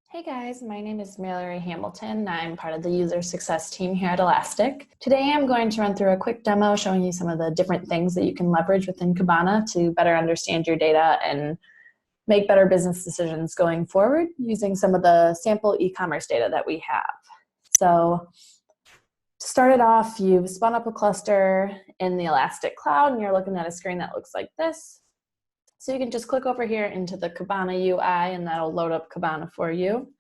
Hey guys, my name is Mallory Hamilton. I'm part of the user success team here at Elastic. Today I'm going to run through a quick demo showing you some of the different things that you can leverage within Kibana to better understand your data and make better business decisions going forward using some of the sample e-commerce data that we have. So to start it off, you've spun up a cluster in the Elastic Cloud and you're looking at a screen that looks like this. So you can just click over here into the Kibana UI and that'll load up Kibana for you.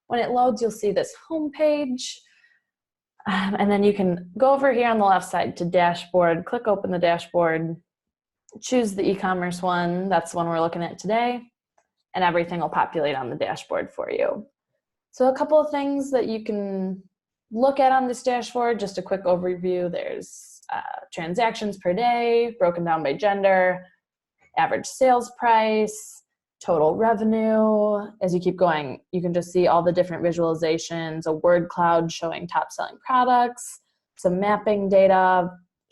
When it loads, you'll see this home page. And then you can go over here on the left side to dashboard, click open the dashboard, choose the e-commerce one. That's the one we're looking at today. And everything will populate on the dashboard for you. So a couple of things that you can look at on this dashboard, just a quick overview. There's transactions per day, broken down by gender, average sales price, total revenue. As you keep going, you can just see all the different visualizations, a word cloud showing top selling products, some mapping data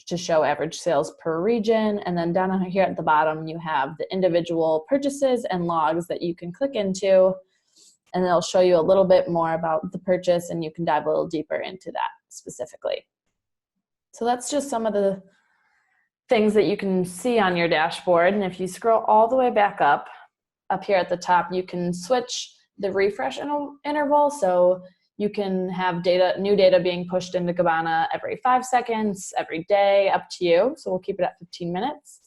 to show average sales per region. And then down here at the bottom, you have the individual purchases and logs that you can click into, and they'll show you a little bit more about the purchase and you can dive a little deeper into that specifically. So that's just some of the things that you can see on your dashboard. And if you scroll all the way back up here at the top, you can switch the refresh interval. So you can have new data being pushed into Kibana every 5 seconds, every day, up to you. So we'll keep it at 15 minutes.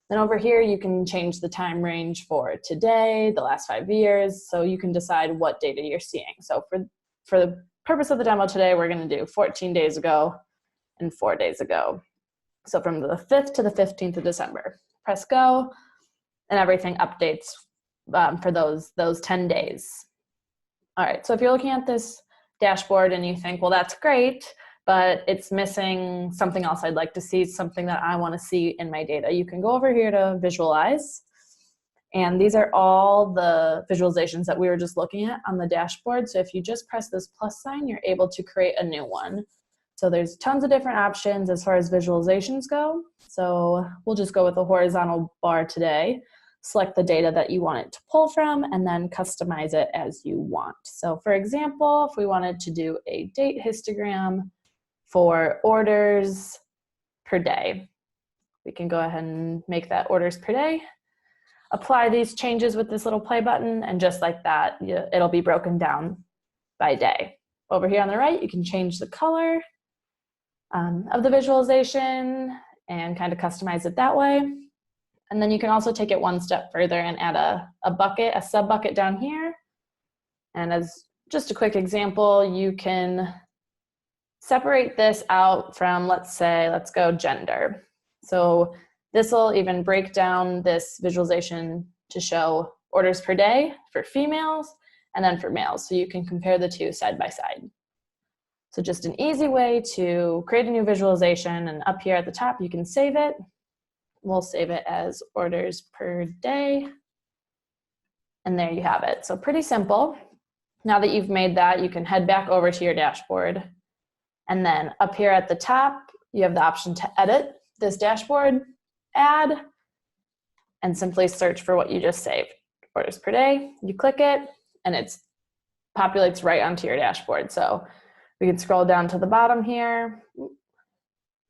Then over here, you can change the time range for today, the last 5 years. So you can decide what data you're seeing. So for the purpose of the demo today, we're going to do 14 days ago and 4 days ago. So from the 5th to the 15th of December. Press go, and everything updates for those 10 days. All right, so if you're looking at this dashboard and you think, well, that's great, but it's missing something else I'd like to see, something that I want to see in my data, you can go over here to visualize. And these are all the visualizations that we were just looking at on the dashboard. So if you just press this plus sign, you're able to create a new one. So there's tons of different options as far as visualizations go. So we'll just go with the horizontal bar today. Select the data that you want it to pull from and then customize it as you want. So for example, if we wanted to do a date histogram for orders per day, we can go ahead and make that orders per day. Apply these changes with this little play button, and just like that, it'll be broken down by day. Over here on the right, you can change the color of the visualization and kind of customize it that way. And then you can also take it one step further and add a bucket, a sub bucket down here. And as just a quick example, you can separate this out from, let's go gender. So this will even break down this visualization to show orders per day for females and then for males. So you can compare the two side by side. So just an easy way to create a new visualization, and up here at the top, you can save it. We'll save it as orders per day. And there you have it. So pretty simple. Now that you've made that, you can head back over to your dashboard. And then up here at the top, you have the option to edit this dashboard, add, and simply search for what you just saved. Orders per day, you click it, and it populates right onto your dashboard. So we can scroll down to the bottom here,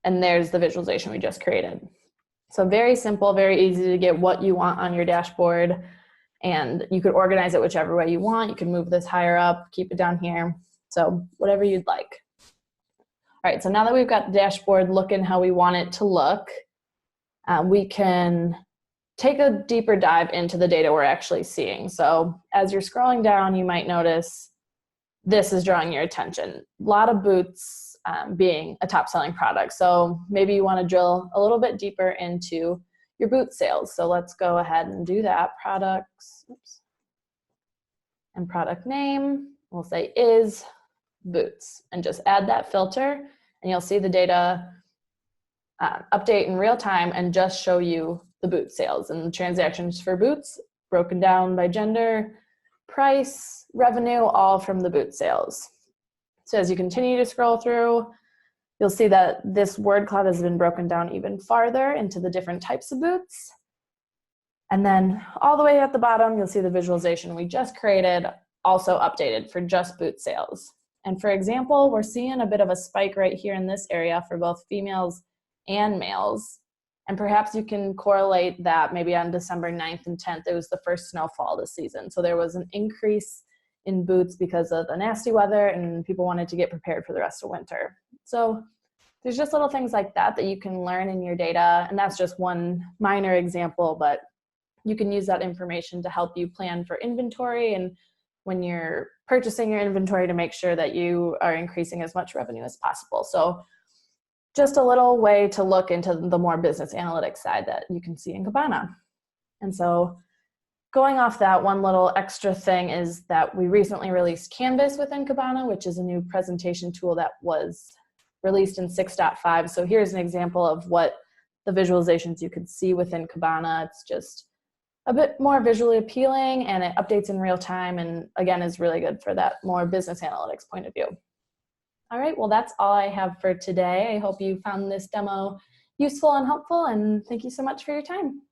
and there's the visualization we just created. So very simple, very easy to get what you want on your dashboard, and you could organize it whichever way you want. You can move this higher up, keep it down here, so whatever you'd like. All right, so now that we've got the dashboard looking how we want it to look, we can take a deeper dive into the data we're actually seeing. So as you're scrolling down, you might notice this is drawing your attention. A lot of boots being a top selling product. So maybe you want to drill a little bit deeper into your boot sales. So let's go ahead and do that. Products, oops, and product name, we'll say is boots, and just add that filter, and you'll see the data update in real time and just show you the boot sales and the transactions for boots broken down by gender, price, revenue, all from the boot sales. So as you continue to scroll through, you'll see that this word cloud has been broken down even farther into the different types of boots. And then all the way at the bottom, you'll see the visualization we just created also updated for just boot sales. And for example, we're seeing a bit of a spike right here in this area for both females and males. And perhaps you can correlate that maybe on December 9th and 10th, it was the first snowfall this season. So there was an increase in boots because of the nasty weather and people wanted to get prepared for the rest of winter. So there's just little things like that that you can learn in your data. And that's just one minor example, but you can use that information to help you plan for inventory and when you're purchasing your inventory to make sure that you are increasing as much revenue as possible. So just a little way to look into the more business analytics side that you can see in Kibana. And so going off that, one little extra thing is that we recently released Canvas within Kibana, which is a new presentation tool that was released in 6.5. So here's an example of what the visualizations you could see within Kibana. It's just a bit more visually appealing and it updates in real time and again is really good for that more business analytics point of view. All right, well that's all I have for today. I hope you found this demo useful and helpful and thank you so much for your time.